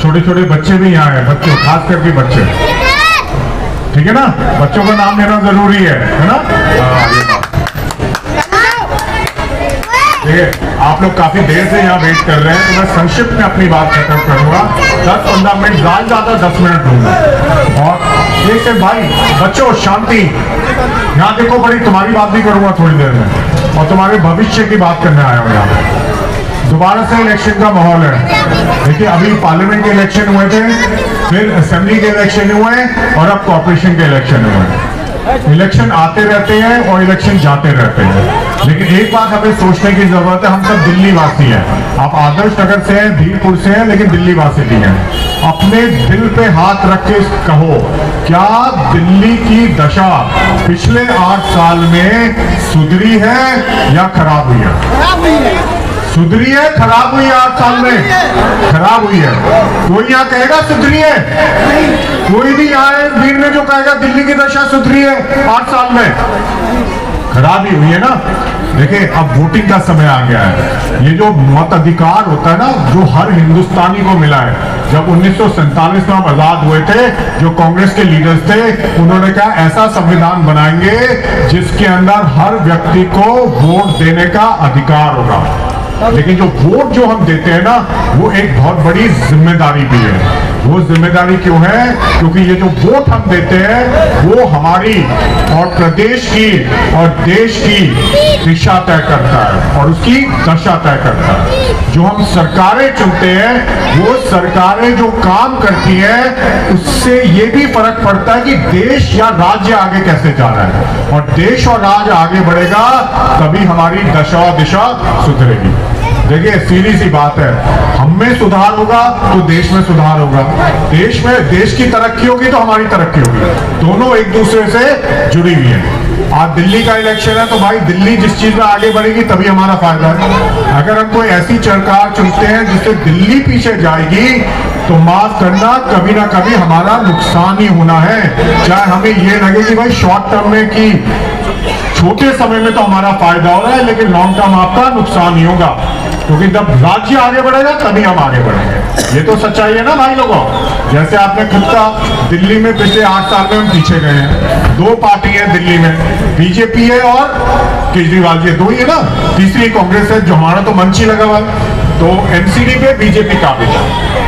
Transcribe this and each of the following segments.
छोटे छोटे बच्चे भी यहाँ हैं, बच्चों खास करके बच्चे, ठीक है ना, बच्चों का नाम लेना जरूरी है ना। देखिए आप लोग काफी देर से यहाँ वेट कर रहे हैं, तो मैं संक्षिप्त में अपनी बात खत्म करूंगा। 10-15 मिनट, ज्यादा 10 मिनट लूंगा। और एक भाई बच्चों शांति, यहाँ देखो, बड़ी तुम्हारी बात भी करूंगा थोड़ी देर में, और तुम्हारे भविष्य की बात करने आया हूँ यहाँ। दोबारा से इलेक्शन का माहौल है। देखिए अभी पार्लियामेंट के इलेक्शन हुए थे, फिर असेंबली के इलेक्शन हुए, और अब कॉर्पोरेशन के इलेक्शन हुए। इलेक्शन आते रहते हैं और इलेक्शन जाते रहते हैं, लेकिन एक बात हमें सोचने की जरूरत है, हम सब दिल्ली वासी हैं। आप आदर्श नगर से हैं, धीरपुर से हैं, लेकिन दिल्ली वासी भी हैं। अपने दिल पे हाथ रख के कहो, क्या दिल्ली की दशा पिछले 8 साल में सुधरी है या खराब हुई है? सुधरी है, खराब हुई है? 8 साल में खराब हुई है। कोई यहाँ कहेगा सुधरी है? कोई भी आए भीड़ में जो कहेगा दिल्ली की दशा सुधरी है 8 साल में? खराब ही हुई है ना। देखिए अब वोटिंग का समय आ गया है। ये जो मत अधिकार होता है ना, जो हर हिंदुस्तानी को मिला है, जब 1947 में हम आजाद हुए थे, जो कांग्रेस के लीडर्स थे, उन्होंने कहा ऐसा संविधान बनाएंगे जिसके अंदर हर व्यक्ति को वोट देने का अधिकार होगा। लेकिन जो वोट जो हम देते हैं ना, वो एक बहुत बड़ी जिम्मेदारी भी है। वो जिम्मेदारी क्यों है? क्योंकि ये जो वोट हम देते हैं वो हमारी और प्रदेश की और देश की दिशा तय करता है और उसकी दशा तय करता है। जो हम सरकारें चुनते हैं, वो सरकारें जो काम करती है, उससे ये भी फर्क पड़ता है कि देश या राज्य आगे कैसे जा रहा है। और देश और राज्य आगे बढ़ेगा तभी हमारी दशा और दिशा सुधरेगी। देखिए सीधी सी बात है, हम में सुधार होगा तो देश में सुधार होगा, देश की तरक्की होगी तो हमारी तरक्की होगी। दोनों एक दूसरे से जुड़ी हुई है। आज दिल्ली का इलेक्शन है तो भाई दिल्ली जिस चीज में आगे बढ़ेगी तभी हमारा फायदा है। अगर हम कोई ऐसी सरकार चुनते हैं जिससे दिल्ली पीछे जाएगी तो माफ करना, कभी ना कभी हमारा नुकसान ही होना है। चाहे हमें ये लगे कि भाई शॉर्ट टर्म में कि छोटे समय में तो हमारा फायदा हो रहा है, लेकिन लॉन्ग टर्म आपका नुकसान ही होगा, क्योंकि जब राज्य आगे बढ़ेगा तभी हम आगे बढ़ेंगे। ये तो सच्चाई है ना भाई लोगों। जैसे आपने खुद का दिल्ली में पिछले 8 साल में हम पीछे गए हैं। 2 पार्टी है दिल्ली में, बीजेपी है और केजरीवाल जी, 2 ही है ना, तीसरी कांग्रेस है, जो हमारा तो मंच ही लगा हुआ है। तो एमसीडी पे बीजेपी काबिज है।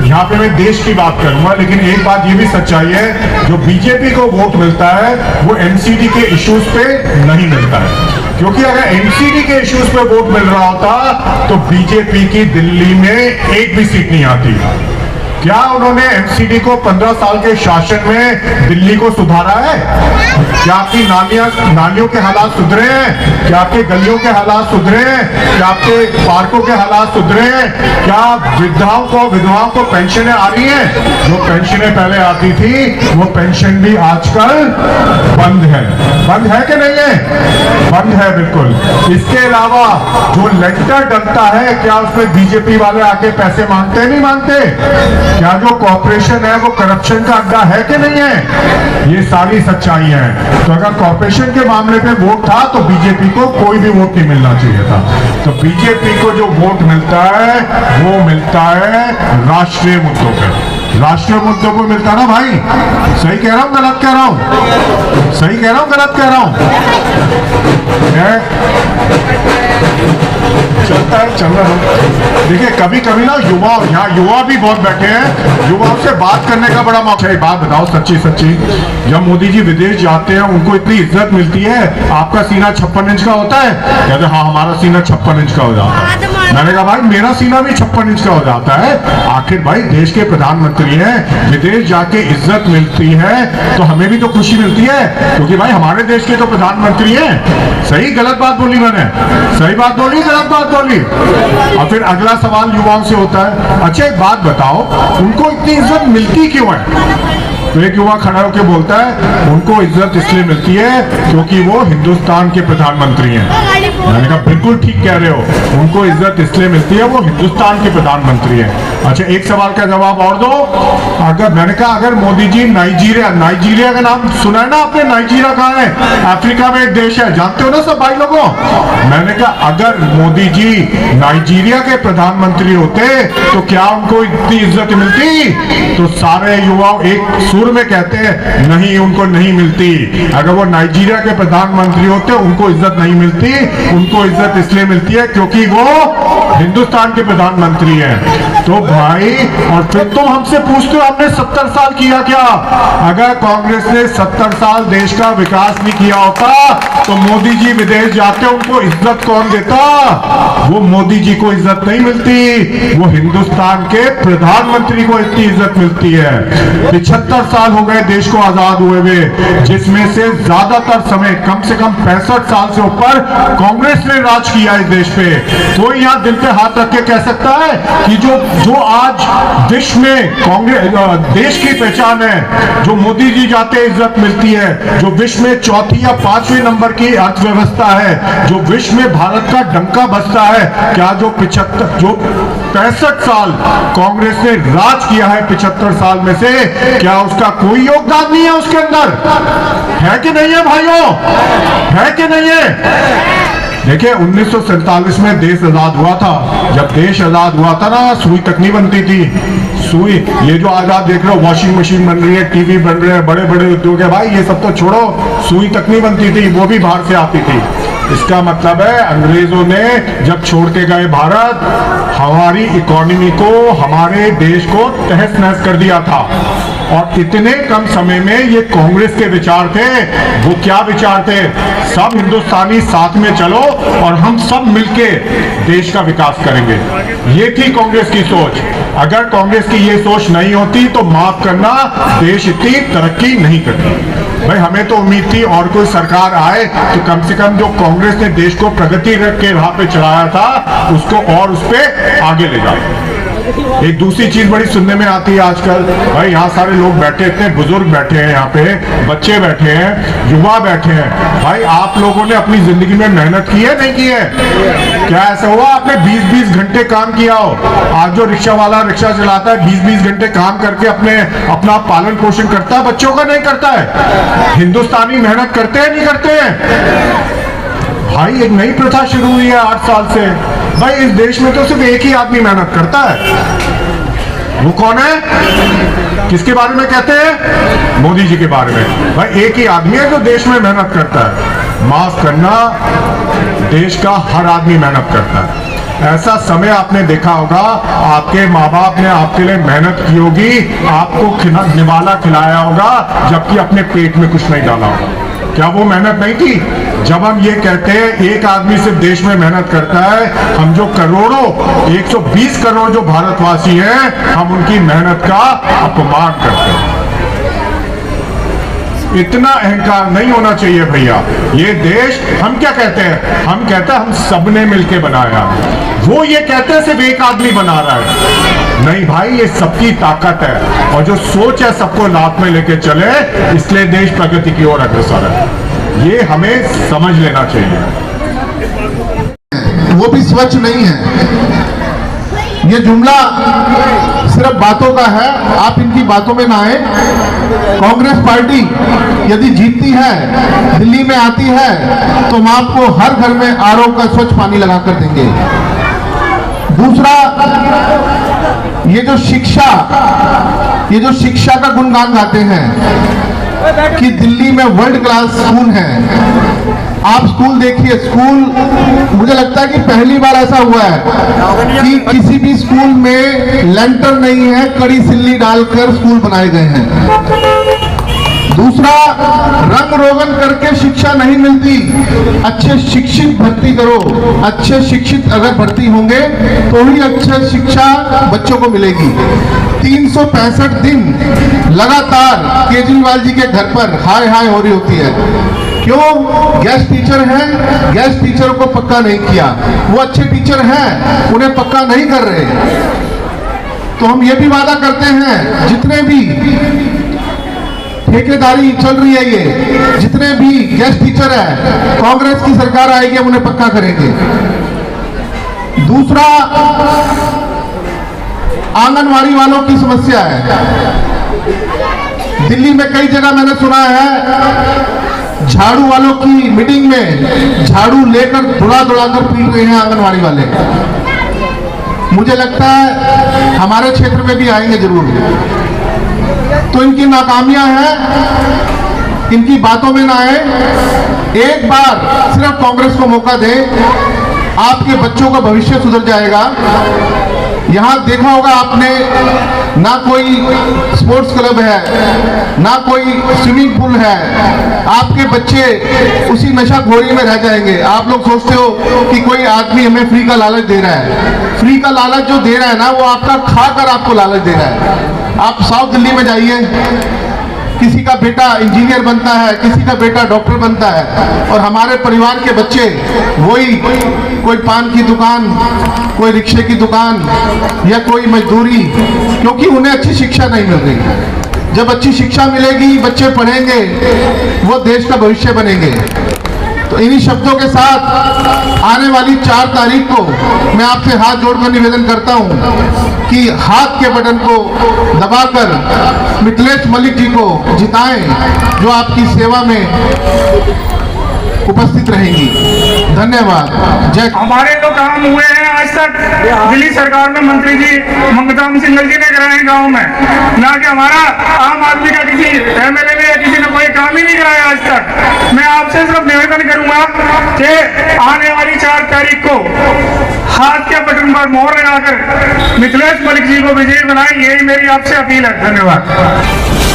यहाँ पे मैं देश की बात करूंगा, लेकिन एक बात ये भी सच्चाई है, जो बीजेपी को वोट मिलता है वो एमसीडी के इश्यूज पे नहीं मिलता है। क्योंकि अगर एमसीडी के इश्यूज पे वोट मिल रहा होता तो बीजेपी की दिल्ली में एक भी सीट नहीं आती। क्या उन्होंने एमसीडी को 15 साल के शासन में दिल्ली को सुधारा है? क्या आपकी नालियों के हालात सुधरे हैं? क्या आपके गलियों के हालात सुधरे हैं? क्या आपके पार्कों के हालात सुधरे हैं? क्या विधवाओं को पेंशनें आ रही हैं? जो पेंशनें पहले आती थी वो पेंशन भी आजकल बंद है। बंद है कि नहीं है? बंद है बिल्कुल। इसके अलावा जो लेंटर डलता है, क्या उसमें बीजेपी वाले आके पैसे मांगते नहीं मांगते? क्या जो कॉर्पोरेशन है वो करप्शन का अड्डा है कि नहीं है? ये सारी सच्चाई है। तो अगर कॉर्पोरेशन के मामले पे वोट था तो बीजेपी को कोई भी वोट नहीं मिलना चाहिए था। तो बीजेपी को जो वोट मिलता है वो मिलता है राष्ट्रीय मुद्दों पे। राष्ट्रीय मुद्दों को मिलता ना भाई। सही कह रहा हूं गलत कह रहा हूं? सही कह रहा हूं गलत कह रहा हूं? चलता है, चल रहा है। देखिए कभी कभी ना यहाँ युवा भी बहुत बैठे हैं, युवाओं से बात करने का बड़ा मौका है। बात बताओ सच्ची सच्ची, जब मोदी जी विदेश जाते हैं उनको इतनी इज्जत मिलती है, आपका सीना 56 इंच का होता है? कहते हाँ हमारा सीना 56 इंच का हो जाता है। मैंने कहा भाई मेरा सीना भी 56 इंच का हो जाता है। आखिर भाई देश के प्रधानमंत्री हैं, विदेश जाके इज्जत मिलती है तो हमें भी तो खुशी मिलती है, क्योंकि भाई हमारे देश के तो प्रधानमंत्री हैं। सही गलत बात बोली मैंने? सही बात बोली गलत बात बोली? और फिर अगला सवाल युवाओं से होता है, अच्छा एक बात बताओ, उनको इतनी इज्जत मिलती क्यों है? तो एक युवा खड़ा होकर बोलता है उनको इज्जत इसलिए मिलती है क्योंकि वो हिंदुस्तान के प्रधानमंत्री हैं। मैंने कहा बिल्कुल ठीक कह रहे हो, उनको इज्जत इसलिए मिलती है वो हिंदुस्तान के प्रधानमंत्री हैं। अच्छा, एक सवाल का जवाब और दो। अगर मैंने कहा अगर मोदी जी नाइजीरिया का नाम सुना है ना आपने? नाइजीरिया कहाँ है? अफ्रीका में एक देश है, जानते हो ना सब भाई लोगों? मैंने कहा अगर मोदी जी नाइजीरिया के प्रधानमंत्री होते तो क्या उनको इतनी इज्जत मिलती? तो सारे युवा एक सुर में कहते हैं नहीं, उनको नहीं मिलती। अगर वो नाइजीरिया के प्रधानमंत्री होते उनको इज्जत नहीं मिलती, उनको इज्जत इसलिए मिलती है क्योंकि वो हिंदुस्तान के प्रधानमंत्री हैं। तो भाई, और फिर तुम हमसे पूछते हो हमने 70 साल किया क्या? अगर कांग्रेस ने 70 साल देश का विकास नहीं किया होता तो मोदी जी विदेश जाते, उनको इज्जत कौन देता? वो मोदी जी को इज्जत नहीं मिलती, वो हिंदुस्तान के प्रधानमंत्री को इतनी इज्जत मिलती है। 75 साल हो गए देश को आजाद हुए हुए, जिसमें से ज्यादातर समय कम से कम 65 साल से ऊपर कांग्रेस ने राज किया इस देश पे। कोई यहाँ दिल पे हाथ रख के कह सकता है कि जो आज विश्व में कांग्रेस देश की पहचान है, जो मोदी जी जाते इज्जत मिलती है, जो विश्व में चौथी या 5वें नंबर की अर्थव्यवस्था है, जो विश्व में भारत का डंका बजता है, क्या जो 65 साल कांग्रेस ने राज किया है 75 साल में से, क्या उसका कोई योगदान नहीं है उसके अंदर? है कि नहीं है भाइयों? है कि नहीं है? देखिए 1947 में देश आजाद हुआ था। जब देश आजाद हुआ था ना, सुई तक नहीं बनती थी। सुई, ये जो आज आप देख रहे हो वॉशिंग मशीन बन रही है, टीवी बन रहे हैं, बड़े बड़े उद्योग है भाई, ये सब तो छोड़ो, सुई तक नहीं बनती थी, वो भी बाहर से आती थी। इसका मतलब है अंग्रेजों ने जब छोड़ के गए भारत, हमारी इकोनॉमी को, हमारे देश को तहस नहस कर दिया था। और इतने कम समय में ये कांग्रेस के विचार थे। वो क्या विचार थे? सब हिंदुस्तानी साथ में चलो और हम सब मिलके देश का विकास करेंगे। ये थी कांग्रेस की सोच। अगर कांग्रेस की ये सोच नहीं होती तो माफ करना, देश इतनी तरक्की नहीं करती। भाई हमें तो उम्मीद थी और कोई सरकार आए तो कम से कम जो कांग्रेस ने देश को प्रगति के राह पे चलाया था उसको और उस पे आगे ले जाए। एक दूसरी चीज बड़ी सुनने में आती है आजकल, भाई यहाँ सारे लोग बैठे, इतने बुजुर्ग बैठे हैं, यहाँ पे बच्चे बैठे हैं, युवा बैठे हैं। भाई आप लोगों ने अपनी जिंदगी में मेहनत की है, नहीं की है? क्या ऐसा हुआ आपने 20-20 घंटे काम किया हो? आज जो रिक्शा वाला रिक्शा चलाता है 20-20 घंटे काम करके अपना पालन पोषण करता है, बच्चों का नहीं करता है? हिंदुस्तानी मेहनत करते हैं, नहीं करते हैं? भाई एक नई प्रथा शुरू हुई है 8 साल से। भाई इस देश में तो सिर्फ एक ही आदमी मेहनत करता है। वो कौन है? किसके बारे में कहते हैं? मोदी जी के बारे में। भाई एक ही आदमी है जो देश में मेहनत करता है। माफ करना, देश का हर आदमी मेहनत करता है। ऐसा समय आपने देखा होगा, आपके माँ बाप ने आपके लिए मेहनत की होगी, आपको निवाला खिलाया होगा, जबकि अपने पेट में कुछ नहीं डाला होगा। क्या वो मेहनत नहीं थी? जब हम ये कहते हैं एक आदमी सिर्फ देश में मेहनत करता है, हम जो करोड़ों 120 करोड़ जो भारतवासी हैं, हम उनकी मेहनत का अपमान करते हैं। इतना अहंकार नहीं होना चाहिए भैया। ये देश, हम क्या कहते हैं? हम कहते हैं हम सबने मिलके बनाया। वो ये कहते हैं सिर्फ एक आदमी बना रहा है। नहीं भाई, ये सबकी ताकत है और जो सोच है सबको लात में लेके चले, इसलिए देश प्रगति की ओर अग्रसर है। ये हमें समझ लेना चाहिए। वो भी स्वच्छ नहीं है। ये जुमला सिर्फ बातों का है, आप इनकी बातों में ना आए। कांग्रेस पार्टी यदि जीतती है, दिल्ली में आती है, तो हम आपको हर घर में आरओ का स्वच्छ पानी लगा कर देंगे। दूसरा, ये जो शिक्षा का गुणगान गाते हैं कि दिल्ली में वर्ल्ड क्लास स्कूल है। आप स्कूल देखिए, स्कूल मुझे लगता है कि पहली बार ऐसा हुआ है कि किसी भी स्कूल में लेंटर नहीं है, कड़ी सिल्ली डालकर स्कूल बनाए गए हैं। दूसरा, रंग रोगन करके शिक्षा नहीं मिलती। अच्छे शिक्षित भर्ती करो, अच्छे शिक्षित अगर भर्ती होंगे तो ही अच्छी शिक्षा बच्चों को मिलेगी। 365 दिन लगातार केजरीवाल जी के घर पर हाय हाय हो रही होती है। क्यों? गेस्ट टीचर हैं, गेस्ट टीचरों को पक्का नहीं किया। वो अच्छे टीचर हैं, उन्हें पक्का नहीं कर रहे। तो हम ये भी वादा करते हैं, जितने भी ठेकेदारी चल रही है, ये जितने भी गेस्ट टीचर है, कांग्रेस की सरकार आएगी हम उन्हें पक्का करेंगे। दूसरा, आंगनवाड़ी वालों की समस्या है। दिल्ली में कई जगह मैंने सुना है झाड़ू वालों की मीटिंग में झाड़ू लेकर दौड़ा कर पीट रहे हैं आंगनवाड़ी वाले। मुझे लगता है हमारे क्षेत्र में भी आएंगे जरूर। तो इनकी नाकामियां हैं, इनकी बातों में ना आए। एक बार सिर्फ कांग्रेस को मौका दें, आपके बच्चों का भविष्य सुधर जाएगा। यहां देखा होगा आपने, ना कोई स्पोर्ट्स क्लब है, ना कोई स्विमिंग पूल है। आपके बच्चे उसी नशाखोरी में रह जाएंगे। आप लोग सोचते हो कि कोई आदमी हमें फ्री का लालच दे रहा है। फ्री का लालच जो दे रहा है ना, वो आपका खाकर आपको लालच दे रहा है। आप साउथ दिल्ली में जाइए, किसी का बेटा इंजीनियर बनता है, किसी का बेटा डॉक्टर बनता है, और हमारे परिवार के बच्चे वही कोई पान की दुकान, कोई रिक्शे की दुकान या कोई मजदूरी, क्योंकि उन्हें अच्छी शिक्षा नहीं मिल रही। जब अच्छी शिक्षा मिलेगी, बच्चे पढ़ेंगे, वो देश का भविष्य बनेंगे। तो इन्हीं शब्दों के साथ आने वाली 4 तारीख को मैं आपसे हाथ जोड़कर निवेदन करता हूं कि हाथ के बटन को दबाकर मिथिलेश मलिक जी को जिताएं, जो आपकी सेवा में उपस्थित रहेंगी। धन्यवाद। जय। हमारे तो काम हुए हैं आज तक दिल्ली सरकार में मंत्री जी मंगताम सिंघल जी ने कराए गांव में, ना कि हमारा आम आदमी का किसी एमएलए ने या किसी ने कोई काम ही नहीं कराया आज तक। मैं आपसे सिर्फ निवेदन करूंगा कि आने वाली 4 तारीख को हाथ के बटन पर मोहर लगाकर मिथिलेश मलिक जी को विजयी बनाएं, यही मेरी आपसे अपील है। धन्यवाद।